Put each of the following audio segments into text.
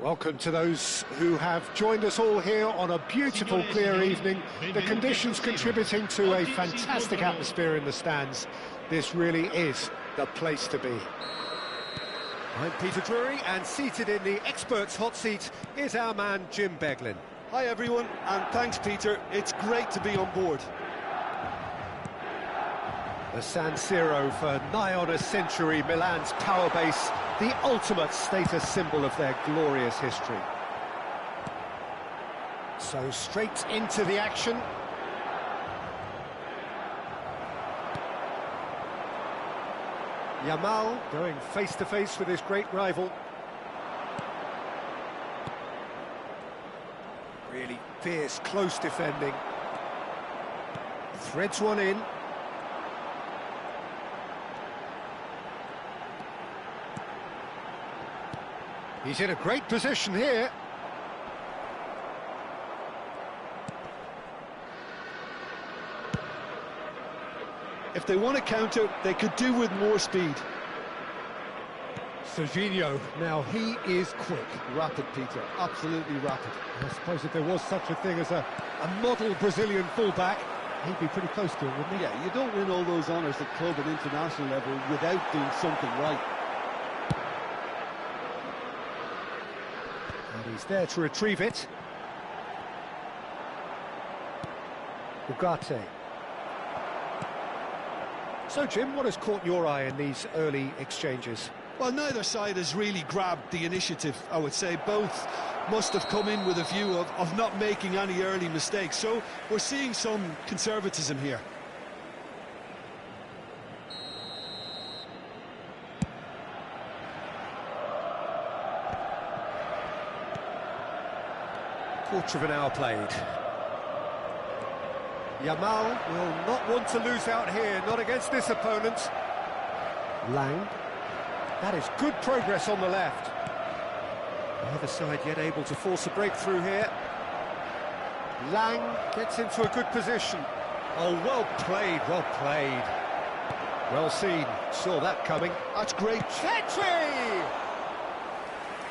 Welcome to those who have joined us all here on a beautiful, clear evening. The conditions contributing to a fantastic atmosphere in the stands. This really is the place to be. I'm Peter Drury, and seated in the experts' hot seat is our man Jim Beglin. Hi everyone, and thanks Peter, it's great to be on board. The San Siro for nigh on a century, Milan's power base, the ultimate status symbol of their glorious history. So straight into the action. Yamal going face-to-face with his great rival. Really fierce, close defending. Threads one in. He's in a great position here. If they want to counter, they could do with more speed. Serginho, now he is quick. Rapid, Peter, absolutely rapid. I suppose if there was such a thing as a model Brazilian fullback, he'd be pretty close to it, wouldn't he? Yeah, you don't win all those honours at club and international level without doing something right. And he's there to retrieve it. Ugarte. So, Jim, what has caught your eye in these early exchanges? Well, neither side has really grabbed the initiative, I would say. Both must have come in with a view of not making any early mistakes. So we're seeing some conservatism here. Quarter of an hour played. Yamal will not want to lose out here, not against this opponent. Lang. That is good progress on the left. Neither side yet able to force a breakthrough here. Lang gets into a good position. Oh, well played, well played. Well seen, saw that coming. That's great. Chetri!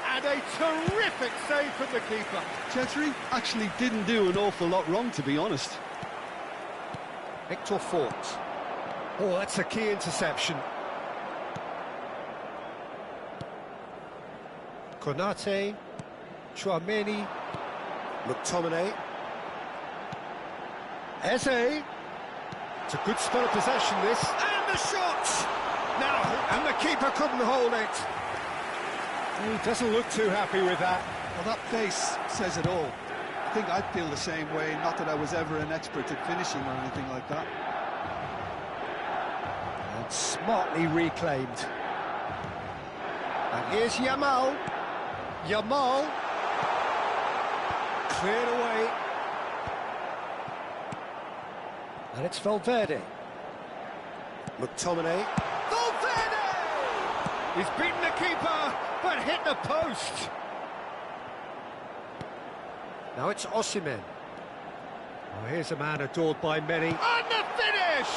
And a terrific save from the keeper. Chetri actually didn't do an awful lot wrong, to be honest. Victor Fort. Oh, that's a key interception. Konate, Chouameni, McTominay, Eze. It's a good spell of possession, this. And the shot! Now, and the keeper couldn't hold it. He doesn't look too happy with that. Well, that pace says it all. I think I'd feel the same way, not that I was ever an expert at finishing or anything like that. And smartly reclaimed. And here's Yamal. Yamal. Cleared away. And it's Valverde. McTominay. Valverde! He's beaten the keeper, but hit the post. Now it's Osimhen. Oh, here's a man adored by many. And the finish!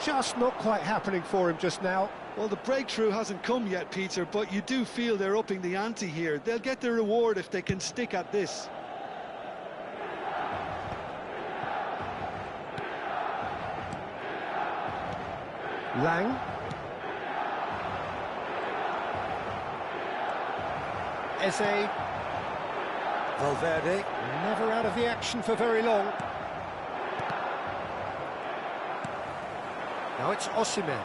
Just not quite happening for him just now. Well, the breakthrough hasn't come yet, Peter, but you do feel they're upping the ante here. They'll get their reward if they can stick at this. Lang. Eze. Valverde, never out of the action for very long. Now it's Osimhen.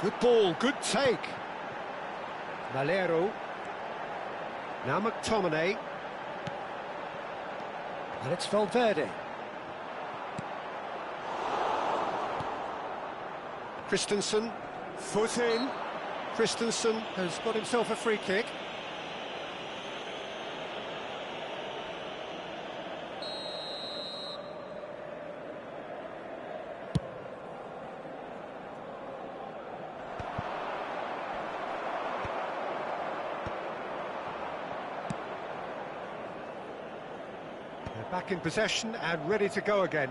Good ball, good take. Malero. Now McTominay. And it's Valverde. Christensen, foot in. Christensen has got himself a free kick. Back in possession and ready to go again.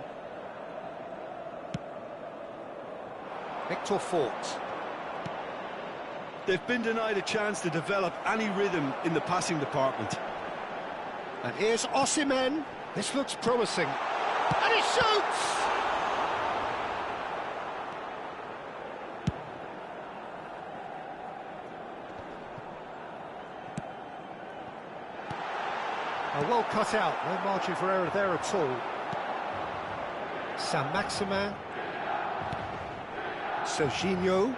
Victor Fort. They've been denied a chance to develop any rhythm in the passing department. And here's Osimhen. This looks promising. And he shoots! Well cut out, no margin for error there at all. Saint-Maximin. Serginho.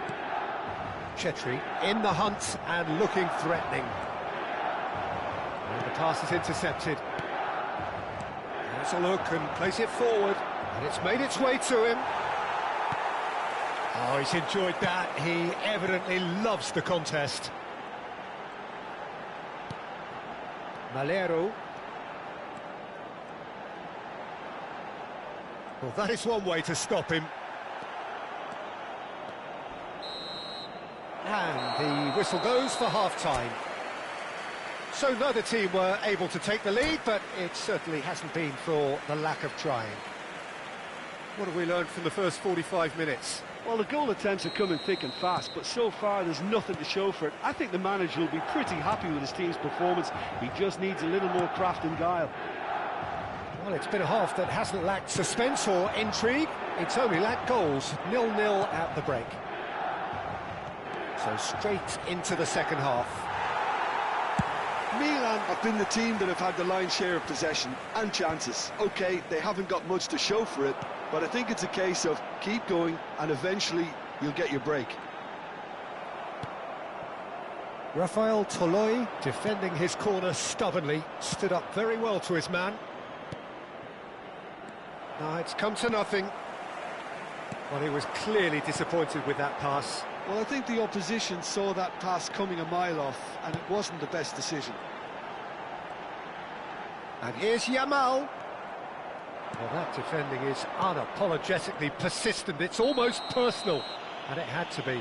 Chetri in the hunt and looking threatening. And the pass is intercepted. There's a look and plays it forward. And it's made its way to him. Oh, he's enjoyed that. He evidently loves the contest. Malero. Well, that is one way to stop him. And the whistle goes for half-time. So neither team were able to take the lead, but it certainly hasn't been for the lack of trying. What have we learned from the first 45 minutes? Well, the goal attempts are coming thick and fast, but so far there's nothing to show for it. I think the manager will be pretty happy with his team's performance. He just needs a little more craft and guile. Well, it's been a half that hasn't lacked suspense or intrigue. It's only lacked goals. 0-0 at the break. So straight into the second half. Milan have been the team that have had the lion's share of possession and chances. OK, they haven't got much to show for it, but I think it's a case of keep going and eventually you'll get your break. Rafael Toloi, defending his corner stubbornly, stood up very well to his man. Now it's come to nothing. Well, he was clearly disappointed with that pass. Well, I think the opposition saw that pass coming a mile off, and it wasn't the best decision. And here's Yamal. Well, that defending is unapologetically persistent. It's almost personal, and it had to be.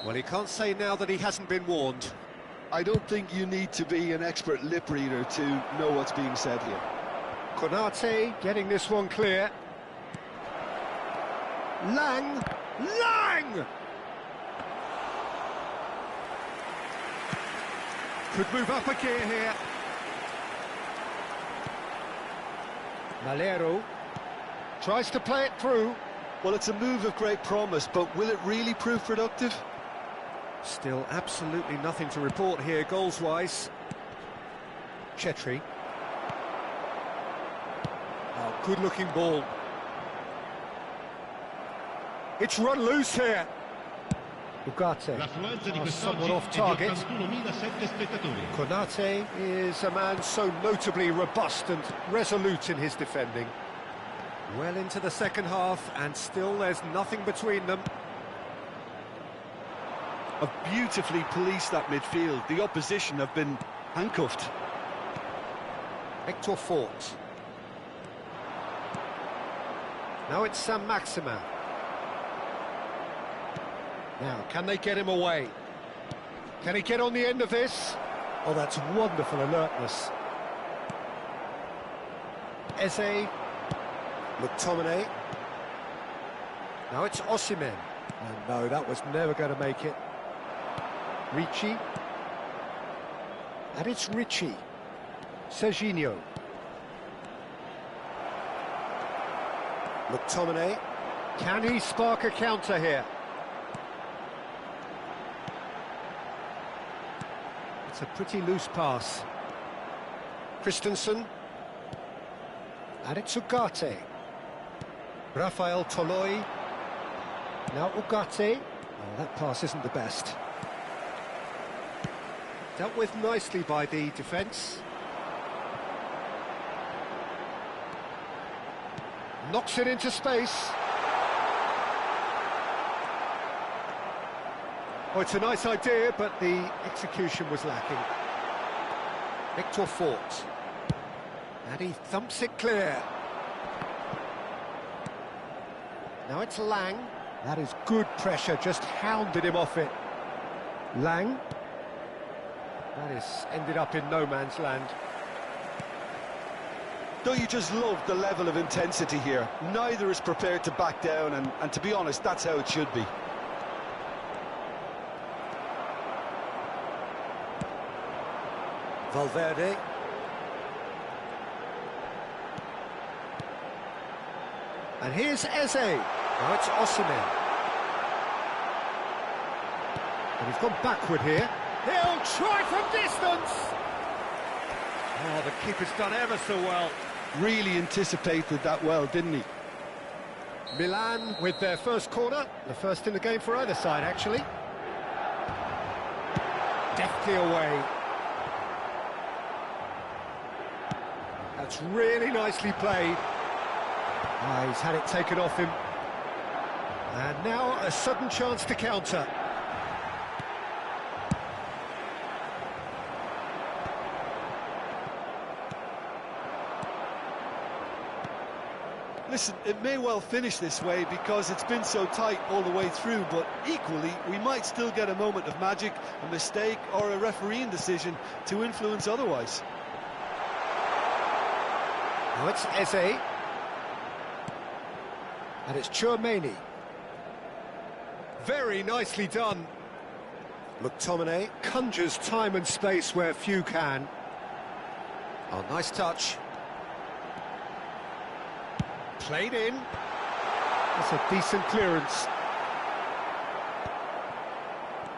Well, he can't say now that he hasn't been warned. I don't think you need to be an expert lip reader to know what's being said here. Konate getting this one clear. Lang! Could move up a gear here. Malero tries to play it through. Well, it's a move of great promise, but will it really prove productive? Still absolutely nothing to report here, goals-wise. Chetri. Oh, good-looking ball. It's run loose here. Ugarte. Oh, somewhat off target. Konate is a man so notably robust and resolute in his defending. Well into the second half, and still there's nothing between them. Have beautifully policed that midfield. The opposition have been handcuffed. Hector Fort. Now it's Saint-Maximin. Now, can they get him away? Can he get on the end of this? Oh, that's wonderful alertness. Eze. McTominay. Now it's Osimhen. And no, that was never going to make it. Ricci. And it's Ricci. Serginho. McTominay. Can he spark a counter here? It's a pretty loose pass. Christensen. And it's Ugarte. Rafael Toloi. Now Ugarte. Oh, that pass isn't the best. Dealt with nicely by the defence. Knocks it into space. Oh, it's a nice idea, but the execution was lacking. Hector Fort. And he thumps it clear. Now it's Lang. That is good pressure, just hounded him off it. Lang. That is ended up in no man's land. Don't you just love the level of intensity here? Neither is prepared to back down, and to be honest, that's how it should be. Valverde. And here's Eze. Now it's Osimhen. And he's gone backward here. He'll try from distance! Oh, the keeper's done ever so well. Really anticipated that well, didn't he? Milan with their first corner. The first in the game for either side, actually. Deftly away. That's really nicely played. Ah, he's had it taken off him. And now a sudden chance to counter. Listen, it may well finish this way because it's been so tight all the way through, but equally, we might still get a moment of magic, a mistake, or a refereeing decision to influence otherwise. Now it's Eze. And it's Chouameni. Very nicely done. McTominay conjures time and space where few can. Oh, nice touch. Played in. That's a decent clearance.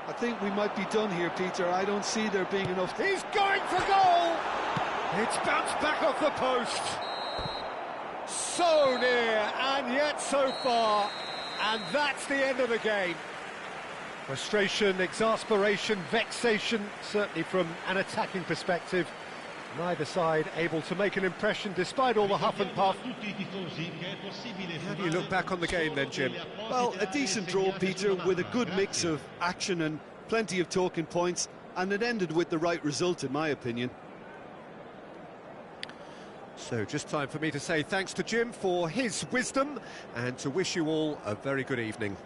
I think we might be done here, Peter. I don't see there being enough... He's going for goal! It's bounced back off the post. So near, and yet so far. And that's the end of the game. Frustration, exasperation, vexation, certainly from an attacking perspective. Neither side able to make an impression despite all the huff and puff. How do you look back on the game then, Jim? Well, a decent draw, Peter, with a good mix of action and plenty of talking points, and it ended with the right result, in my opinion. So just time for me to say thanks to Jim for his wisdom and to wish you all a very good evening.